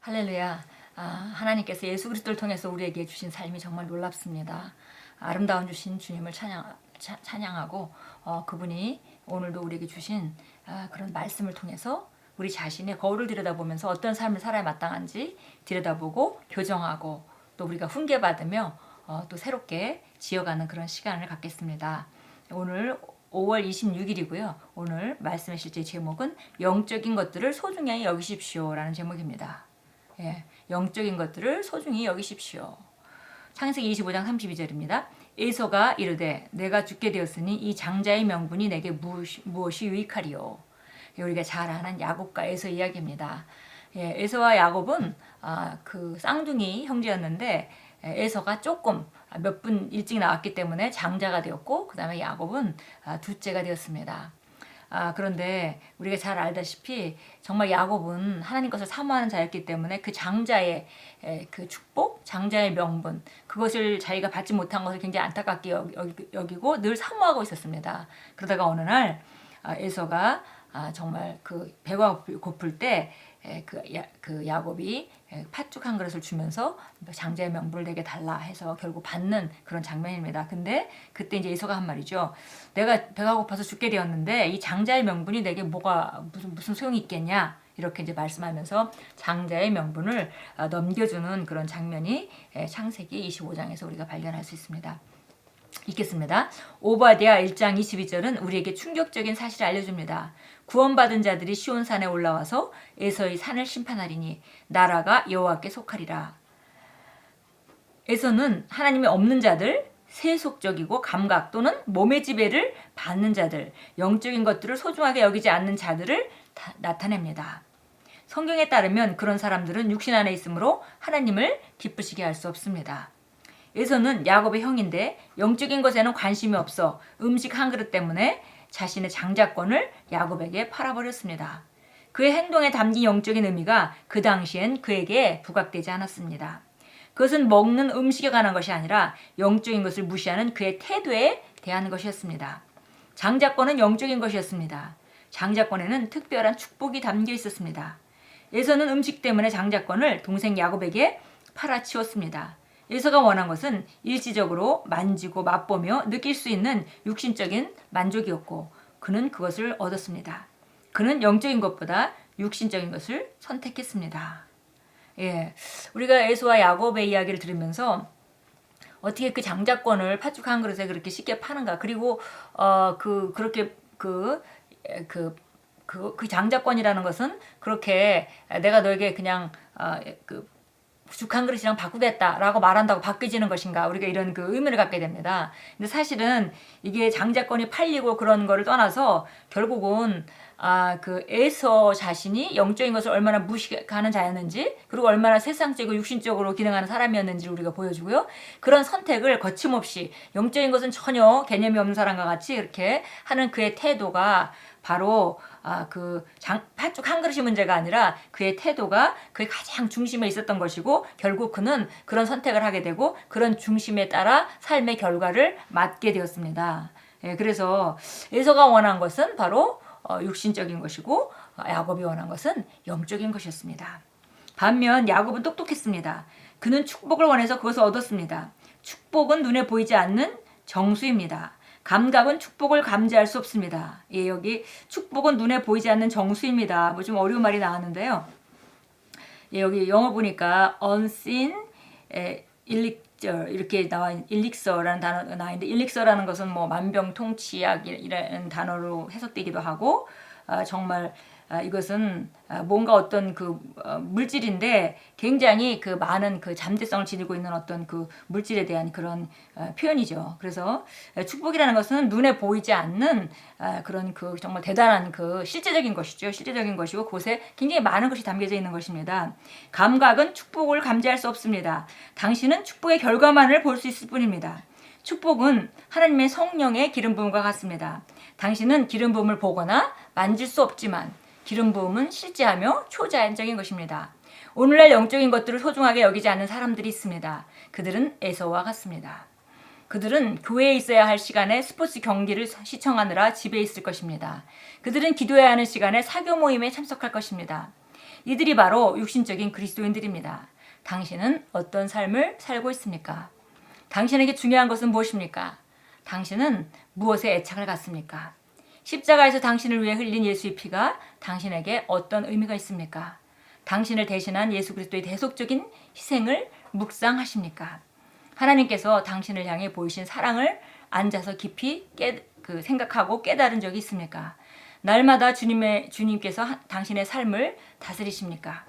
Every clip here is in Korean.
할렐루야. 하나님께서 예수 그리스도를 통해서 우리에게 주신 삶이 정말 놀랍습니다. 아름다운 주신 주님을 찬양하고 그분이 오늘도 우리에게 주신 그런 말씀을 통해서 우리 자신의 거울을 들여다보면서 어떤 삶을 살아야 마땅한지 들여다보고 교정하고 또 우리가 훈계받으며 또 새롭게 지어가는 그런 시간을 갖겠습니다. 오늘 5월 26일이고요. 오늘 말씀의 실제 제목은 영적인 것들을 소중히 여기십시오라는 제목입니다. 영적인 것들을 소중히 여기십시오. 창세기 25장 32절입니다. 에서가 이르되 내가 죽게 되었으니 이 장자의 명분이 내게 무엇이 유익하리요. 우리가 잘 아는 야곱과 에서 이야기입니다. 에서와 야곱은 그 쌍둥이 형제였는데 에서가 조금 몇 분 일찍 나왔기 때문에 장자가 되었고 그 다음에 야곱은 둘째가 되었습니다. 그런데 우리가 잘 알다시피 정말 야곱은 하나님 것을 사모하는 자였기 때문에 그 장자의 그 축복, 장자의 명분 그것을 자기가 받지 못한 것을 굉장히 안타깝게 여기고 늘 사모하고 있었습니다. 그러다가 어느 날 에서가 정말 그 배가 고플 때 그 야곱이 팥죽 한 그릇을 주면서 장자의 명분을 내게 달라 해서 결국 받는 그런 장면입니다. 근데 그때 이제 에서가 한 말이죠. 내가 배가 고파서 죽게 되었는데 이 장자의 명분이 내게 뭐가 무슨 소용이 있겠냐 이렇게 이제 말씀하면서 장자의 명분을 넘겨주는 그런 장면이 창세기 25장에서 우리가 발견할 수 있습니다. 읽겠습니다. 오바댜 1장 22절은 우리에게 충격적인 사실을 알려줍니다. 구원받은 자들이 시온산에 올라와서 에서의 산을 심판하리니 나라가 여호와께 속하리라. 에서는 하나님이 없는 자들, 세속적이고 감각 또는 몸의 지배를 받는 자들, 영적인 것들을 소중하게 여기지 않는 자들을 나타냅니다. 성경에 따르면 그런 사람들은 육신 안에 있으므로 하나님을 기쁘시게 할 수 없습니다. 에서는 야곱의 형인데 영적인 것에는 관심이 없어 음식 한 그릇 때문에 자신의 장자권을 야곱에게 팔아버렸습니다. 그의 행동에 담긴 영적인 의미가 그 당시엔 그에게 부각되지 않았습니다. 그것은 먹는 음식에 관한 것이 아니라 영적인 것을 무시하는 그의 태도에 대한 것이었습니다. 장자권은 영적인 것이었습니다. 장자권에는 특별한 축복이 담겨 있었습니다. 에서는 음식 때문에 장자권을 동생 야곱에게 팔아치웠습니다. 에서가 원한 것은 일시적으로 만지고 맛보며 느낄 수 있는 육신적인 만족이었고 그는 그것을 얻었습니다. 그는 영적인 것보다 육신적인 것을 선택했습니다. 우리가 에서와 야곱의 이야기를 들으면서 어떻게 그 장자권을 팥죽 한 그릇에 그렇게 쉽게 파는가? 그리고 그 장자권이라는 것은 그렇게 내가 너에게 그냥 죽 한 그릇이랑 바꾸겠다라고 말한다고 바뀌어지는 것인가 우리가 이런 그 의문을 갖게 됩니다. 근데 사실은 이게 장자권이 팔리고 그런 거를 떠나서 결국은 그 에서 자신이 영적인 것을 얼마나 무시하는 자였는지 그리고 얼마나 세상적이고 육신적으로 기능하는 사람이었는지 우리가 보여주고요. 그런 선택을 거침없이 영적인 것은 전혀 개념이 없는 사람과 같이 이렇게 하는 그의 태도가 바로 팥죽 한 그릇이 문제가 아니라 그의 태도가 그의 가장 중심에 있었던 것이고 결국 그는 그런 선택을 하게 되고 그런 중심에 따라 삶의 결과를 맞게 되었습니다. 그래서 에서가 원한 것은 바로 육신적인 것이고 야곱이 원한 것은 영적인 것이었습니다. 반면 야곱은 똑똑했습니다. 그는 축복을 원해서 그것을 얻었습니다. 축복은 눈에 보이지 않는 정수입니다. 감각은 축복을 감지할 수 없습니다. 여기 축복은 눈에 보이지 않는 정수입니다. 뭐 좀 어려운 말이 나왔는데요. 여기 영어 보니까 unseen elixir 이렇게 elixir라는 단어가 나와있는데 elixir라는 것은 뭐 만병통치약이라는 단어로 해석되기도 하고 정말 이것은 뭔가 어떤 그 물질인데 굉장히 그 많은 그 잠재성을 지니고 있는 어떤 그 물질에 대한 그런 표현이죠. 그래서 축복이라는 것은 눈에 보이지 않는 그런 그 정말 대단한 그 실제적인 것이죠. 실제적인 것이고 그곳에 굉장히 많은 것이 담겨져 있는 것입니다. 감각은 축복을 감지할 수 없습니다. 당신은 축복의 결과만을 볼 수 있을 뿐입니다. 축복은 하나님의 성령의 기름 부음과 같습니다. 당신은 기름 부음을 보거나 만질 수 없지만 기름 부음은 실제하며 초자연적인 것입니다. 오늘날 영적인 것들을 소중하게 여기지 않는 사람들이 있습니다. 그들은 에서와 같습니다. 그들은 교회에 있어야 할 시간에 스포츠 경기를 시청하느라 집에 있을 것입니다. 그들은 기도해야 하는 시간에 사교 모임에 참석할 것입니다. 이들이 바로 육신적인 그리스도인들입니다. 당신은 어떤 삶을 살고 있습니까? 당신에게 중요한 것은 무엇입니까? 당신은 무엇에 애착을 갖습니까? 십자가에서 당신을 위해 흘린 예수의 피가 당신에게 어떤 의미가 있습니까? 당신을 대신한 예수 그리스도의 대속적인 희생을 묵상하십니까? 하나님께서 당신을 향해 보이신 사랑을 앉아서 깊이 생각하고 깨달은 적이 있습니까? 날마다 주님께서 당신의 삶을 다스리십니까?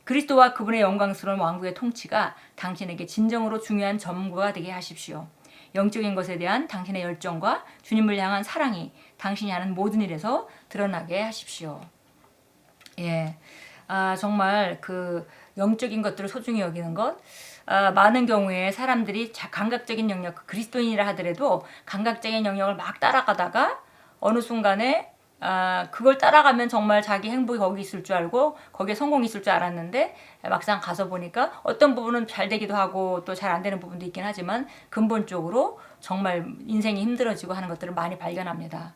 그리스도와 그분의 영광스러운 왕국의 통치가 당신에게 진정으로 중요한 전부가 되게 하십시오. 영적인 것에 대한 당신의 열정과 주님을 향한 사랑이 당신이 하는 모든 일에서 드러나게 하십시오. 예, 정말 그 영적인 것들을 소중히 여기는 것, 많은 경우에 사람들이 감각적인 영역, 그리스도인이라 하더라도 감각적인 영역을 막 따라가다가 어느 순간에 그걸 따라가면 정말 자기 행복이 거기 있을 줄 알고 거기에 성공이 있을 줄 알았는데 막상 가서 보니까 어떤 부분은 잘 되기도 하고 또 잘 안 되는 부분도 있긴 하지만 근본적으로 정말 인생이 힘들어지고 하는 것들을 많이 발견합니다.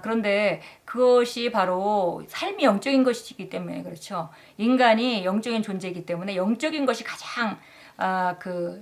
그런데 그것이 바로 삶이 영적인 것이기 때문에 그렇죠. 인간이 영적인 존재이기 때문에 영적인 것이 가장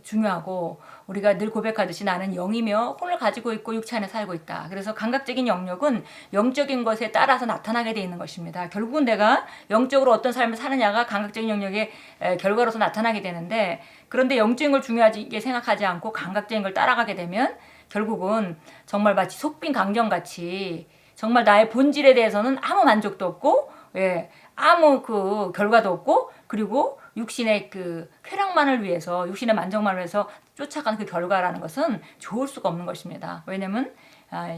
중요하고 우리가 늘 고백하듯이 나는 영이며 혼을 가지고 있고 육체 안에 살고 있다. 그래서 감각적인 영역은 영적인 것에 따라서 나타나게 되어 있는 것입니다. 결국은 내가 영적으로 어떤 삶을 사느냐가 감각적인 영역의 결과로서 나타나게 되는데 그런데 영적인 걸 중요하게 생각하지 않고 감각적인 걸 따라가게 되면 결국은 정말 마치 속빈 강정같이 정말 나의 본질에 대해서는 아무 만족도 없고 아무 그 결과도 없고 그리고 육신의 그 쾌락만을 위해서 육신의 만족만을 위해서 쫓아가는 그 결과라는 것은 좋을 수가 없는 것입니다. 왜냐하면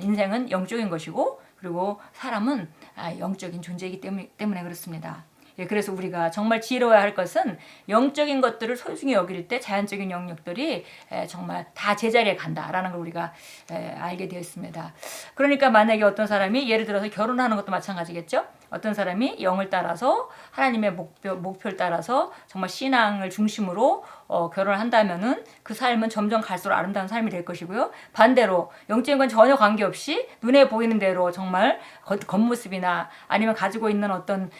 인생은 영적인 것이고 그리고 사람은 영적인 존재이기 때문에 그렇습니다. 그래서 우리가 정말 지혜로워야 할 것은 영적인 것들을 소중히 여길 때 자연적인 영역들이 정말 다 제자리에 간다라는 걸 우리가 알게 되었습니다. 그러니까 만약에 어떤 사람이 예를 들어서 결혼하는 것도 마찬가지겠죠. 어떤 사람이 영을 따라서 하나님의 목표를 따라서 정말 신앙을 중심으로 결혼을 한다면은 그 삶은 점점 갈수록 아름다운 삶이 될 것이고요. 반대로 영적인 건 전혀 관계없이 눈에 보이는 대로 정말 겉모습이나 아니면 가지고 있는 어떤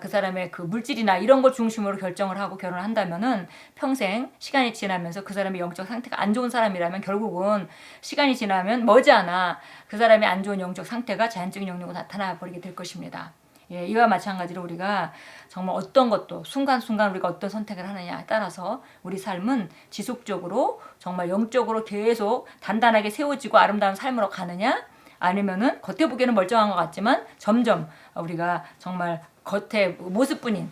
그 사람의 그 물질이나 이런 걸 중심으로 결정을 하고 결혼을 한다면은 평생 시간이 지나면서 그 사람의 영적 상태가 안 좋은 사람이라면 결국은 시간이 지나면 머지않아 그 사람의 안 좋은 영적 상태가 자연적인 영역으로 나타나 버리게 될 것입니다. 이와 마찬가지로 우리가 정말 어떤 것도 순간순간 우리가 어떤 선택을 하느냐에 따라서 우리 삶은 지속적으로 정말 영적으로 계속 단단하게 세워지고 아름다운 삶으로 가느냐 아니면은 겉에 보기에는 멀쩡한 것 같지만 점점 우리가 정말 겉에 모습뿐인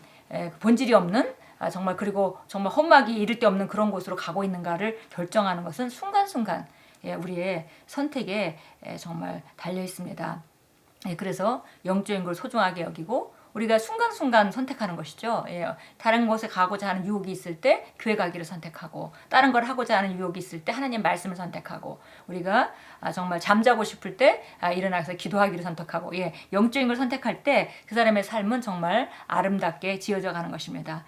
본질이 없는 정말 그리고 정말 험막이 이를 데 없는 그런 곳으로 가고 있는가를 결정하는 것은 순간순간 우리의 선택에 정말 달려 있습니다. 그래서 영적인 걸 소중하게 여기고 우리가 순간순간 선택하는 것이죠. 다른 곳에 가고자 하는 유혹이 있을 때 교회 가기를 선택하고 다른 걸 하고자 하는 유혹이 있을 때 하나님 말씀을 선택하고 우리가 정말 잠자고 싶을 때 일어나서 기도하기를 선택하고 영적인 걸 선택할 때 그 사람의 삶은 정말 아름답게 지어져 가는 것입니다.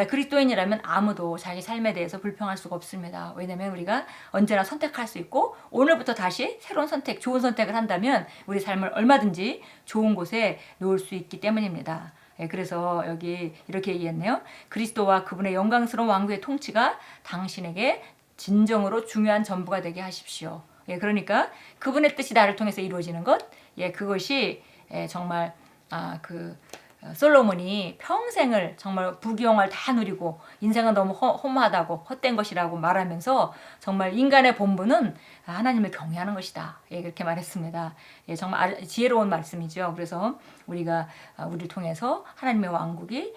그리스도인이라면 아무도 자기 삶에 대해서 불평할 수가 없습니다. 왜냐하면 우리가 언제나 선택할 수 있고 오늘부터 다시 새로운 선택, 좋은 선택을 한다면 우리 삶을 얼마든지 좋은 곳에 놓을 수 있기 때문입니다. 그래서 여기 이렇게 얘기했네요. 그리스도와 그분의 영광스러운 왕국의 통치가 당신에게 진정으로 중요한 전부가 되게 하십시오. 그러니까 그분의 뜻이 나를 통해서 이루어지는 것, 그것이 정말 솔로몬이 평생을 정말 부귀영화를 다 누리고 인생은 너무 허무하다고 헛된 것이라고 말하면서 정말 인간의 본분은 하나님을 경외하는 것이다. 그렇게 말했습니다. 정말 지혜로운 말씀이죠. 그래서 우리가 우리를 통해서 하나님의 왕국이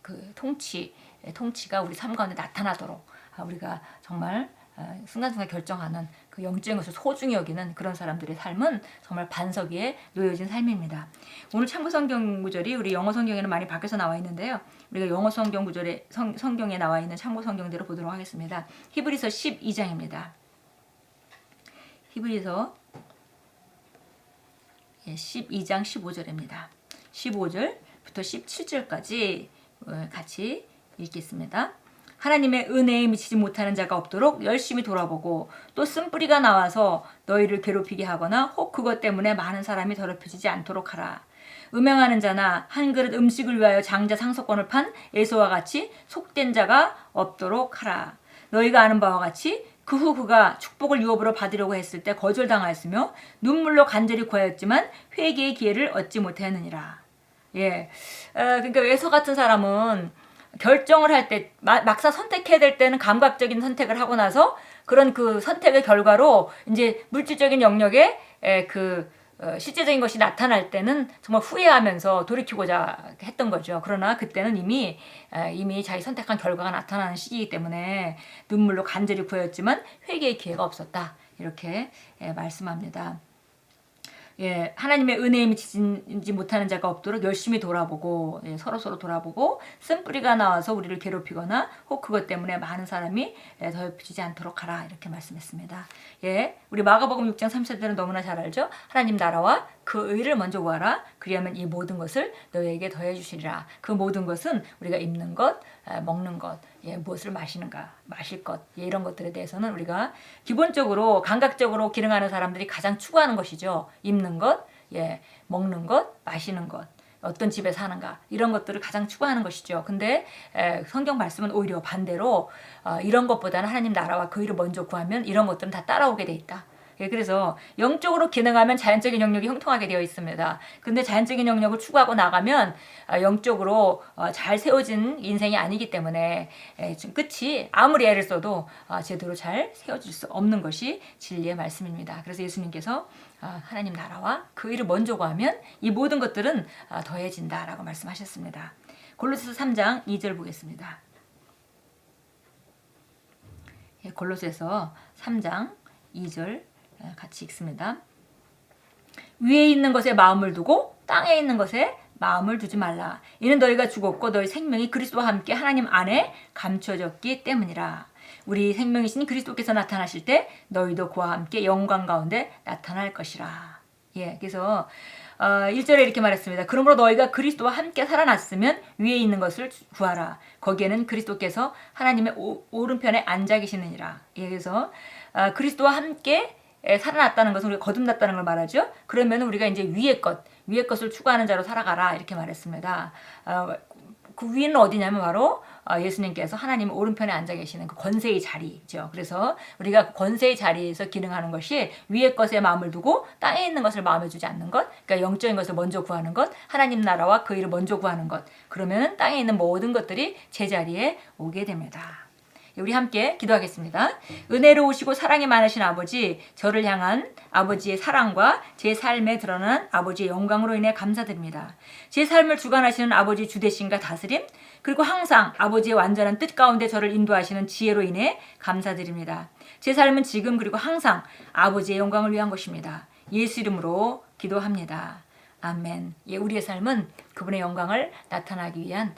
그 통치가 우리 삶 가운데 나타나도록 우리가 정말 순간순간 결정하는 그 영적인 것을 소중히 여기는 그런 사람들의 삶은 정말 반석 위에 놓여진 삶입니다. 오늘 참고 성경 구절이 우리 영어 성경에는 많이 바뀌어서 나와 있는데요. 우리가 영어 성경 구절에 성경에 나와 있는 참고 성경대로 보도록 하겠습니다. 히브리서 12장입니다. 히브리서 12장 15절입니다. 15절부터 17절까지 같이 읽겠습니다. 하나님의 은혜에 미치지 못하는 자가 없도록 열심히 돌아보고 또 쓴뿌리가 나와서 너희를 괴롭히게 하거나 혹 그것 때문에 많은 사람이 더럽혀지지 않도록 하라. 음행하는 자나 한 그릇 음식을 위하여 장자 상속권을 판 에서와 같이 속된 자가 없도록 하라. 너희가 아는 바와 같이 그 후 그가 축복을 유업으로 받으려고 했을 때 거절당하였으며 눈물로 간절히 구하였지만 회개의 기회를 얻지 못하였느니라. 예, 그러니까 에서 같은 사람은 결정을 할 때 막상 선택해야 될 때는 감각적인 선택을 하고 나서 그런 그 선택의 결과로 이제 물질적인 영역에 실제적인 것이 나타날 때는 정말 후회하면서 돌이키고자 했던 거죠. 그러나 그때는 이미 자기 선택한 결과가 나타나는 시기이기 때문에 눈물로 간절히 구하였지만 회개의 기회가 없었다. 이렇게 말씀합니다. 예, 하나님의 은혜에 미치지 못하는 자가 없도록 열심히 돌아보고 서로 돌아보고 쓴뿌리가 나와서 우리를 괴롭히거나 혹 그것 때문에 많은 사람이 더럽히지 않도록 하라 이렇게 말씀했습니다. 예, 우리 마가복음 6장 30절은 너무나 잘 알죠. 하나님 나라와 그 의를 먼저 구하라. 그리하면 이 모든 것을 너희에게 더해 주시리라. 그 모든 것은 우리가 입는 것, 먹는 것, 무엇을 마실 것, 이런 것들에 대해서는 우리가 기본적으로 감각적으로 기능하는 사람들이 가장 추구하는 것이죠. 입는 것, 먹는 것, 마시는 것, 어떤 집에 사는가 이런 것들을 가장 추구하는 것이죠. 근데 성경 말씀은 오히려 반대로 이런 것보다는 하나님 나라와 그 일을 먼저 구하면 이런 것들은 다 따라오게 돼 있다. 그래서 영적으로 기능하면 자연적인 영역이 형통하게 되어 있습니다. 근데 자연적인 영역을 추구하고 나가면 영적으로 잘 세워진 인생이 아니기 때문에 지금 끝이 아무리 애를 써도 제대로 잘 세워질 수 없는 것이 진리의 말씀입니다. 그래서 예수님께서 하나님 나라와 그 일을 먼저 구하면 이 모든 것들은 더해진다라고 말씀하셨습니다. 골로새서 3장 2절 보겠습니다. 골로새서 3장 2절 같이 읽습니다. 위에 있는 것에 마음을 두고 땅에 있는 것에 마음을 두지 말라. 이는 너희가 죽었고 너희 생명이 그리스도와 함께 하나님 안에 감춰졌기 때문이라. 우리 생명이신 그리스도께서 나타나실 때 너희도 그와 함께 영광 가운데 나타날 것이라. 그래서 1절에 이렇게 말했습니다. 그러므로 너희가 그리스도와 함께 살아났으면 위에 있는 것을 구하라. 거기에는 그리스도께서 하나님의 오른편에 앉아 계시느니라. 그래서 그리스도와 함께 살아났다는 것은 우리가 거듭났다는 걸 말하죠. 그러면 우리가 이제 위의 것을 추구하는 자로 살아가라 이렇게 말했습니다. 그 위는 어디냐면 바로 예수님께서 하나님 오른편에 앉아 계시는 그 권세의 자리죠. 그래서 우리가 그 권세의 자리에서 기능하는 것이 위의 것에 마음을 두고 땅에 있는 것을 마음에 두지 않는 것, 그러니까 영적인 것을 먼저 구하는 것, 하나님 나라와 그 일을 먼저 구하는 것. 그러면 땅에 있는 모든 것들이 제자리에 오게 됩니다. 우리 함께 기도하겠습니다. 은혜로우시고 사랑이 많으신 아버지, 저를 향한 아버지의 사랑과 제 삶에 드러난 아버지의 영광으로 인해 감사드립니다. 제 삶을 주관하시는 아버지 주대신과 다스림, 그리고 항상 아버지의 완전한 뜻 가운데 저를 인도하시는 지혜로 인해 감사드립니다. 제 삶은 지금 그리고 항상 아버지의 영광을 위한 것입니다. 예수 이름으로 기도합니다. 아멘. 우리의 삶은 그분의 영광을 나타나기 위한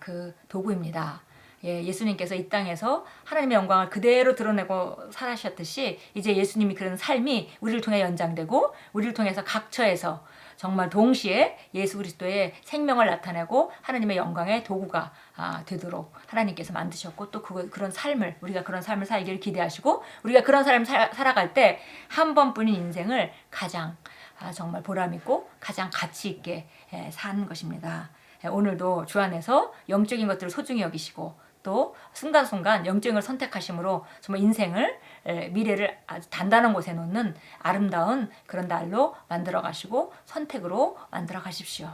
그 도구입니다. 예수님께서 이 땅에서 하나님의 영광을 그대로 드러내고 살아셨듯이 이제 예수님이 그런 삶이 우리를 통해 연장되고 우리를 통해서 각처에서 정말 동시에 예수 그리스도의 생명을 나타내고 하나님의 영광의 도구가 되도록 하나님께서 만드셨고 또 그런 삶을 우리가 그런 삶을 살기를 기대하시고 우리가 그런 삶을 살아갈 때 한 번뿐인 인생을 가장 정말 보람있고 가장 가치 있게 사는 것입니다. 오늘도 주 안에서 영적인 것들을 소중히 여기시고 또 순간순간 영적인 걸 선택하심으로 정말 인생을 미래를 아주 단단한 곳에 놓는 아름다운 그런 날로 만들어 가시고 선택으로 만들어 가십시오.